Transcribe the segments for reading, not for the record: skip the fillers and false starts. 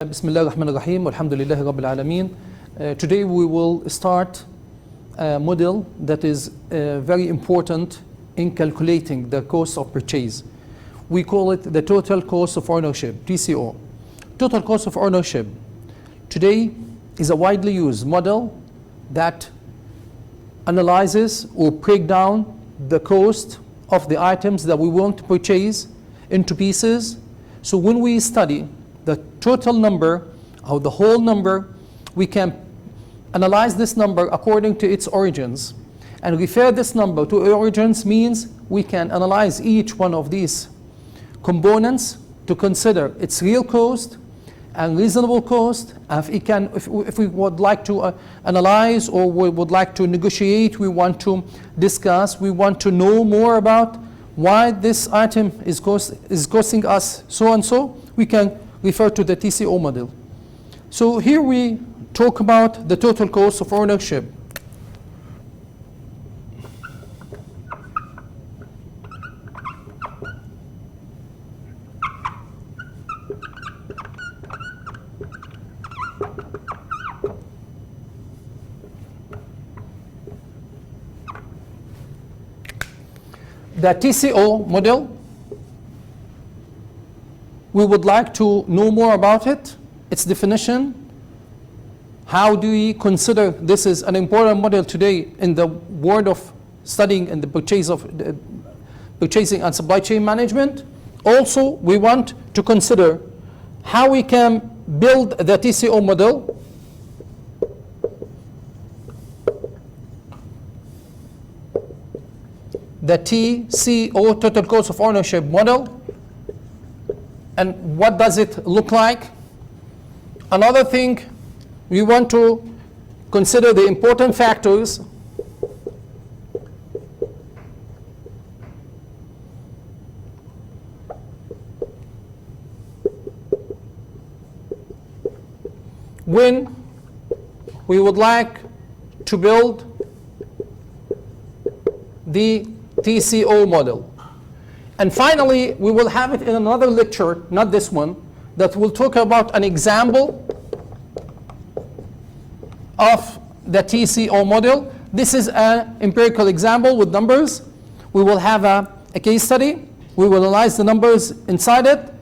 Bismillah ar-Rahman ar-Rahim, alhamdulillahi rabbil alameen. Today we will start a model that is very important in calculating the cost of purchase. We call it the total cost of ownership, TCO. Total cost of ownership today is a widely used model that analyzes or breaks down the cost of the items that we want to purchase into pieces. So when we study the total number or the whole number, we can analyze this number according to its origins. And refer this number to origins means we can analyze each one of these components to consider its real cost and reasonable cost. If we would like to analyze or we would like to negotiate, we want to discuss, we want to know more about why this item is costing us so and so, we can refer to the Tco model. So here we talk about the total cost of ownership. The Tco model, we would like to know more about it, its definition. How do we consider this is an important model today in the world of studying and the purchasing and supply chain management. Also, we want to consider how we can build the Tco model. The TCO, total cost of ownership model, and what does it look like. Another thing, we want to consider the important factors when we would like to build the TCO model. And finally, we will have it in another lecture, not this one, that will talk about an example of the TCO model. This is an empirical example with numbers. We will have a case study. We will analyze the numbers inside it.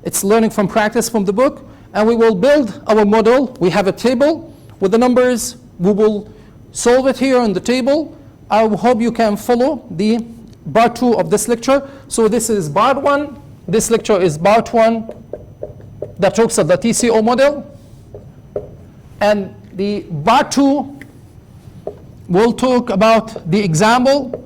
It's learning from practice from the book. And we will build our model. We have a table with the numbers. We will solve it here on the table. I hope you can follow the part 2 of this lecture. So this is part 1. This lecture is part 1 that talks of the TCO model. And the part 2 will talk about the example,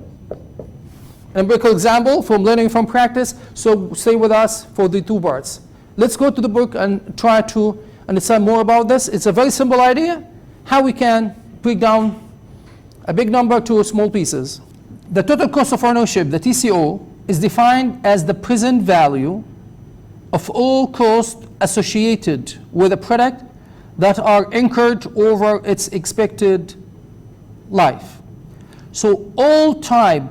an empirical example from learning from practice. So stay with us for the 2 parts. Let's go to the book and try to understand more about this. It's a very simple idea, how we can break down a big number to small pieces. The total cost of ownership, the TCO, is defined as the present value of all costs associated with a product that are incurred over its expected life. So all type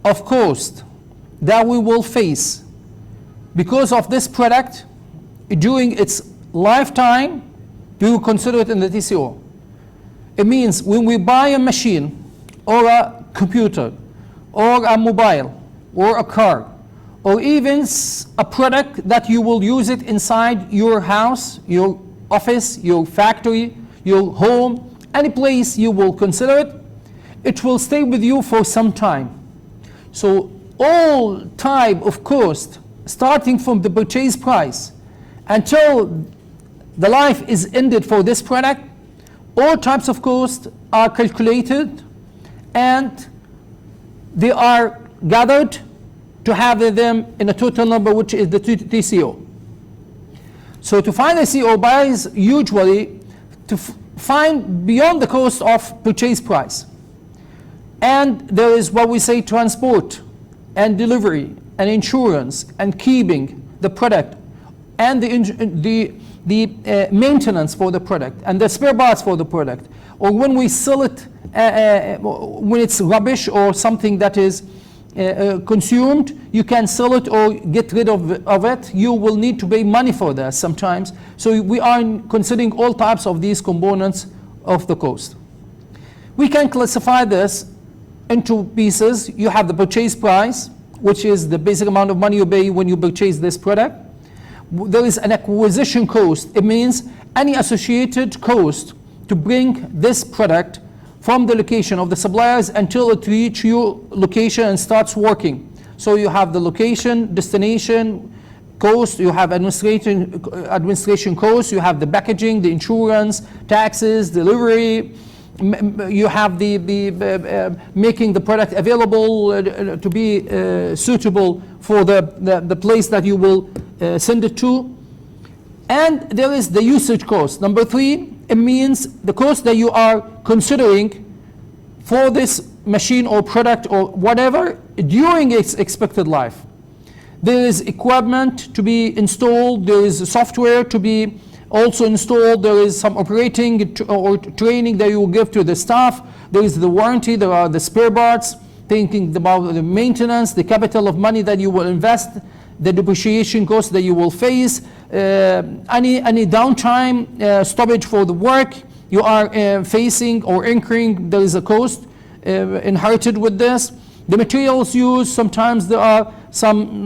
of cost that we will face because of this product during its lifetime, we will consider it in the TCO. It means when we buy a machine or a computer or a mobile or a car or even a product that you will use it inside your house, your office, your factory, your home, any place you will consider it, it will stay with you for some time. So all type of cost, starting from the purchase price until the life is ended for this product, all types of costs are calculated and they are gathered to have them in a total number, which is the TCO. So to find the TCO buys usually to find beyond the cost of purchase price. And there is what we say transport and delivery and insurance and keeping the product and the maintenance for the product and the spare parts for the product, or when we sell it when it's rubbish or something that is consumed, you can sell it or get rid of it. You will need to pay money for that sometimes. So we are considering all types of these components of the cost. We can classify this into pieces. You have the purchase price, which is the basic amount of money you pay when you purchase this product. There is an acquisition cost. It means any associated cost to bring this product from the location of the suppliers until it reaches your location and starts working. So you have the location, destination cost, you have administration cost, you have the packaging, the insurance, taxes, delivery, you have the making the product available to be suitable for the place that you will send it to. And there is the usage cost. Number 3, it means the cost that you are considering for this machine or product or whatever during its expected life. There is equipment to be installed, there is software to be also installed, there is some operating or training that you will give to the staff, there is the warranty, there are the spare parts, thinking about the maintenance, the capital of money that you will invest, the depreciation cost that you will face, any downtime, stoppage for the work you are facing or incurring, there is a cost inherited with this. The materials used, sometimes there are some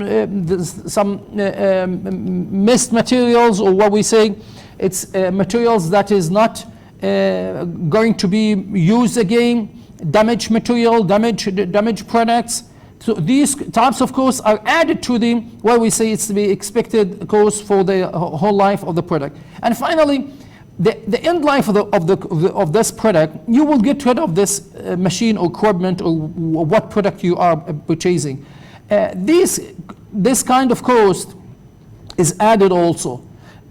missed materials, or what we say, it's materials that is not going to be used again, damaged material, damaged products. So these types of costs are added to the, what we say, it's the expected cost for the whole life of the product. And finally, the end life of this product, you will get rid of this machine or equipment or what product you are purchasing. This kind of cost is added also.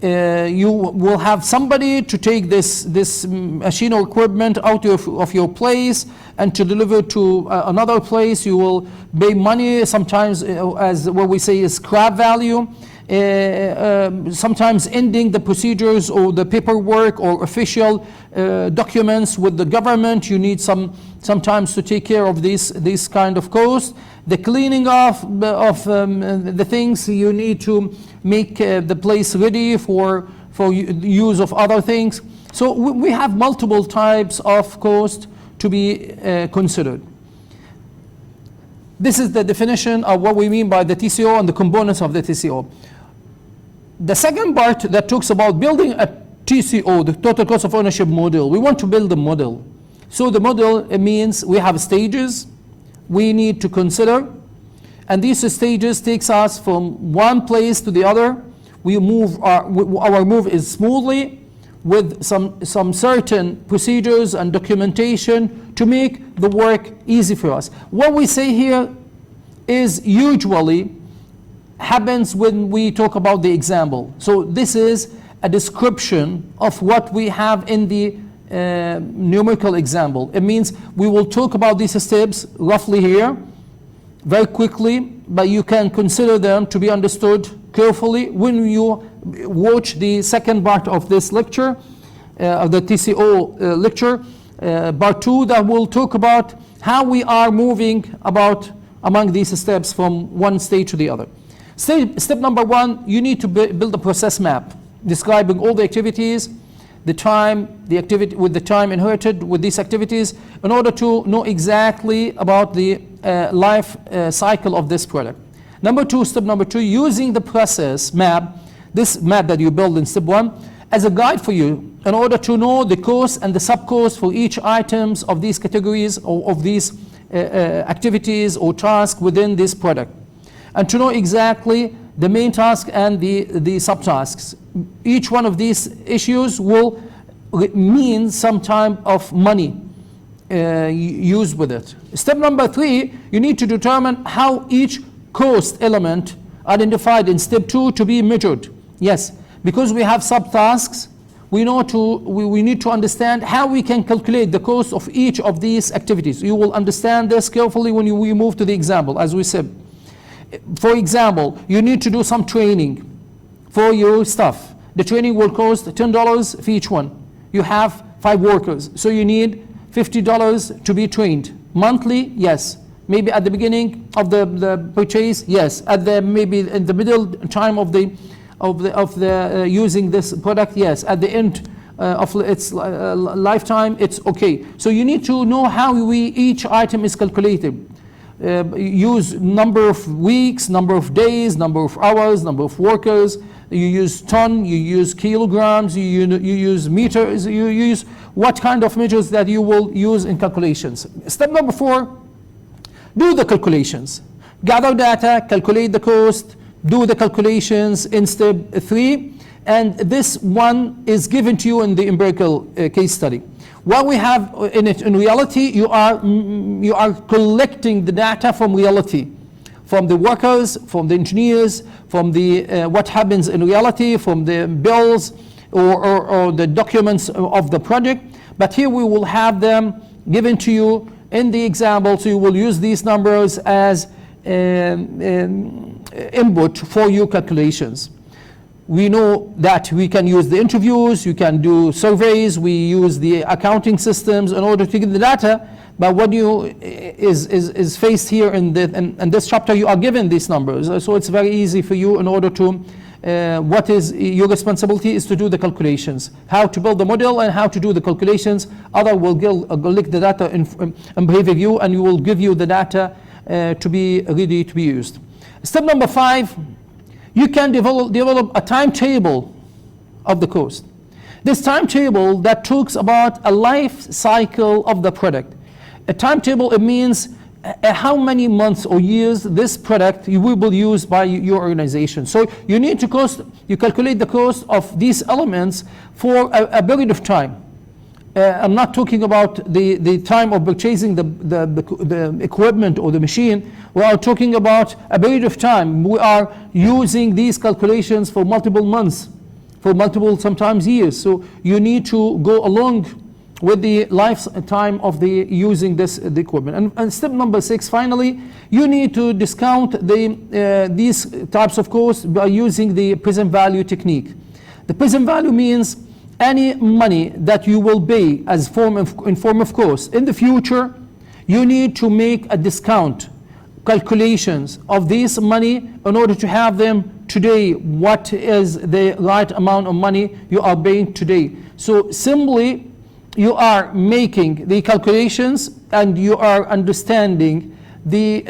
You will have somebody to take this machine or equipment out of your place and to deliver to another place. You will pay money, sometimes as what we say is scrap value. Sometimes ending the procedures or the paperwork or official documents with the government. You need sometimes to take care of this kind of cost. The cleaning of the things, you need to make the place ready for use of other things. So we have multiple types of cost to be considered. This is the definition of what we mean by the TCO and the components of the TCO. The second part that talks about building a TCO, the total cost of ownership model. We want to build a model. So the model, it means we have stages we need to consider, and these stages takes us from one place to the other. We move, our move is smoothly with some certain procedures and documentation to make the work easy for us. What we say here is usually happens when we talk about the example. So this is a description of what we have in the numerical example. It means we will talk about these steps roughly here, very quickly, but you can consider them to be understood carefully when you watch the second part of this lecture, of the TCO lecture, part 2, that will talk about how we are moving about among these steps from one stage to the other. Step number 1, you need to build a process map describing all the activities, the time, the activity with the time inherited with these activities, in order to know exactly about the life cycle of this product. Step number 2, using the process map, this map that you build in step 1, as a guide for you in order to know the cost and the sub-cost for each items of these categories or of these activities or tasks within this product, and to know exactly the main task and the subtasks. Each one of these issues will mean some type of money used with it. Step number 3, you need to determine how each cost element identified in step 2 to be measured. Yes, because we have subtasks, we need to understand how we can calculate the cost of each of these activities. You will understand this carefully when we move to the example, as we said. For example, you need to do some training for your staff. The training will cost $10 for each one. You have 5 workers, so you need $50 to be trained. Monthly, yes. maybe at the beginning of the purchase, yes. At the maybe in the middle time of the using this product, yes. At the end of its lifetime, it's okay. So you need to know how each item is calculated. Use number of weeks, number of days, number of hours, number of workers. You use ton, you use kilograms, you use meters, you use what kind of measures that you will use in calculations. Step number 4, do the calculations. Gather data, calculate the cost, do the calculations in step 3, and this one is given to you in the empirical case study. What we have in it, in reality, you are collecting the data from reality, from the workers, from the engineers, from the what happens in reality, from the bills or the documents of the project. But here we will have them given to you in the example, so you will use these numbers as input for your calculations. We know that we can use the interviews, you can do surveys, we use the accounting systems in order to get the data, but what is faced here in this chapter, you are given these numbers. So it's very easy for you in order to, what is your responsibility is to do the calculations, how to build the model and how to do the calculations. Other will collect the data in behavior view, and you will give you the data to be ready to be used. Step number 5, you can develop a timetable of the cost. This timetable that talks about a life cycle of the product. A timetable, it means how many months or years this product you will use by your organization. So you need to calculate the cost of these elements for a period of time. I'm not talking about the time of purchasing the equipment or the machine. We are talking about a period of time. We are using these calculations for multiple months, for multiple sometimes years. So you need to go along with the lifetime of using the equipment. And step number 6, finally, you need to discount these types of costs by using the present value technique. The present value means any money that you will pay as in form of cost in the future, you need to make a discount calculations of this money in order to have them today. What is the right amount of money you are paying today? So simply, you are making the calculations and you are understanding the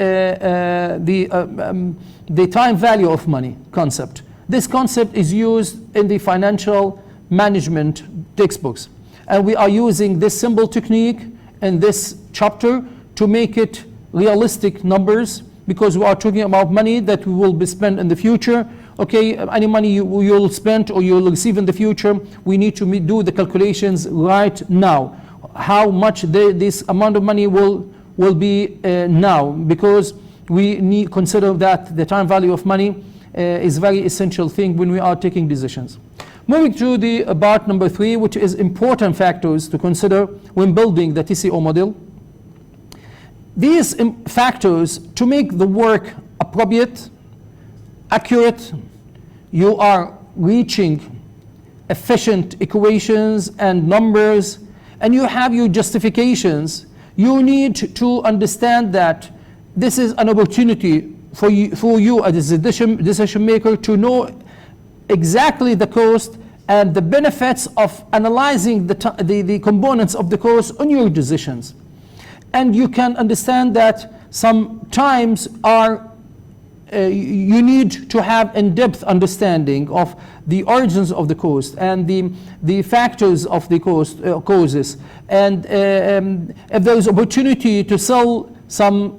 time value of money concept. This concept is used in the financial management textbooks, and we are using this simple technique in this chapter to make it realistic numbers, because we are talking about money that will be spent in the future. Okay, any money you'll spend or you'll receive in the future, we need to do the calculations right now. How much this amount of money will be now, because we need consider that the time value of money is a very essential thing when we are taking decisions. Moving to the part number 3, which is important factors to consider when building the TCO model. These factors to make the work appropriate, accurate, you are reaching efficient equations and numbers, and you have your justifications. You need to understand that this is an opportunity for you as a decision maker to know exactly the cost and the benefits of analyzing the components of the cost on your decisions. And you can understand that sometimes you need to have in-depth understanding of the origins of the cost and the factors of the causes. And if there is opportunity to sell some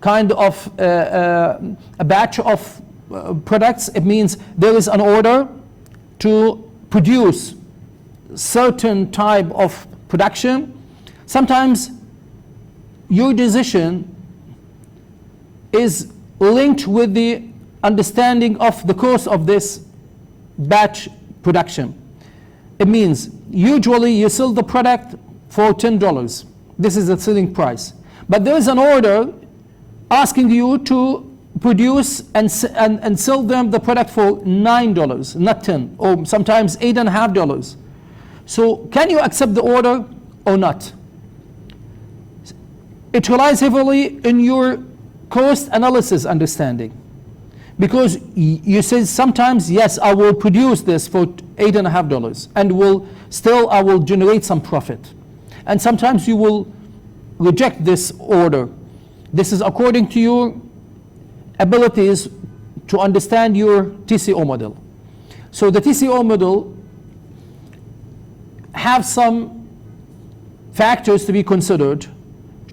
kind of a batch of products, it means there is an order to produce certain type of production. Sometimes your decision is linked with the understanding of the cost of this batch production. It means usually you sell the product for $10. This is the selling price. But there is an order asking you to produce and sell them the product for $9, not 10, or sometimes $8.50. So can you accept the order or not? it relies heavily in your cost analysis understanding. Because you say sometimes, yes, I will produce this for $8.50 and I will generate some profit. And sometimes you will reject this order. This is according to your abilities to understand your TCO model. So the TCO model have some factors to be considered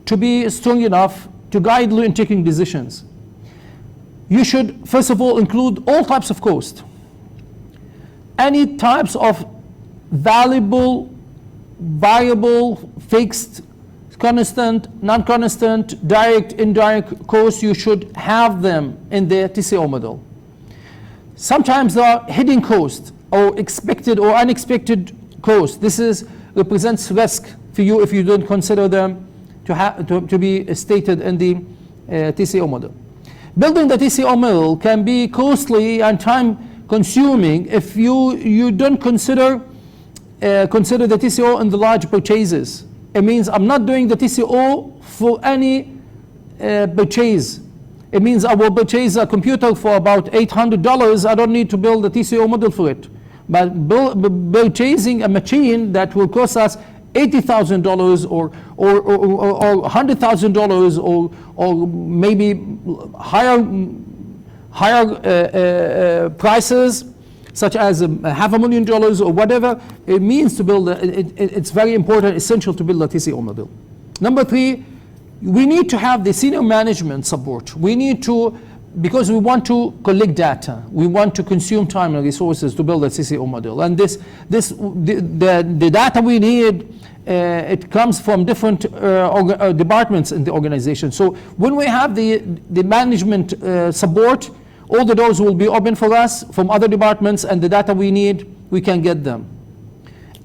to be strong enough to guide you in taking decisions. You should, first of all, include all types of cost. Any types of variable, fixed, constant, non-constant, direct, indirect costs, you should have them in the TCO model. Sometimes there are hidden costs or expected or unexpected costs. This represents risk for you if you don't consider them to be stated in the TCO model. Building the TCO model can be costly and time consuming if you don't consider the TCO in the large purchases. It means I'm not doing the TCO for any purchase. It means I will purchase a computer for about $800. I don't need to build a TCO model for it. But purchasing a machine that will cost us $80,000 or $100,000 or maybe higher prices, such as $500,000 or whatever, it means to build it's very important, essential to build a TCO model. Number 3, we need to have the senior management support. We need to, because we want to collect data, we want to consume time and resources to build a TCO model. And the data we need, it comes from different departments in the organization. So when we have the management support, all the doors will be open for us from other departments, and the data we need, we can get them.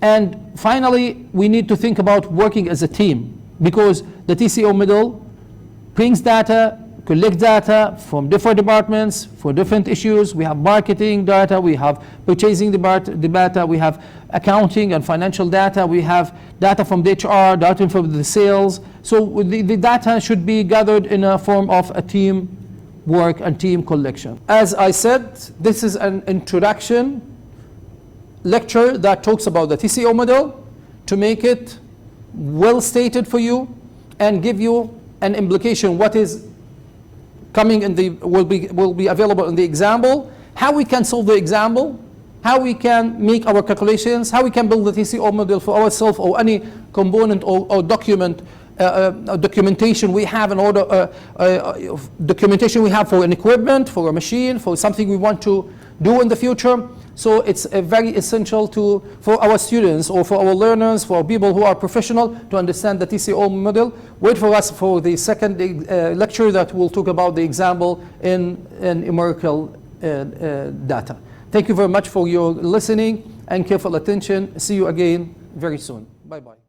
And finally, we need to think about working as a team, because the TCO model brings data, collects data from different departments for different issues. We have marketing data, we have purchasing data, we have accounting and financial data, we have data from the HR, data from the sales. So the data should be gathered in a form of a team work and team collection. As I said, this is an introduction lecture that talks about the TCO model to make it well stated for you and give you an implication what is coming in will be available in the example, how we can solve the example, how we can make our calculations, how we can build the TCO model for ourselves or any component or documentation we have in order, documentation we have for an equipment, for a machine, for something we want to do in the future. So it's very essential for our students or for our learners, for people who are professional, to understand the TCO model. Wait for us for the second lecture that will talk about the example in numerical data. Thank you very much for your listening and careful attention. See you again very soon. Bye-bye.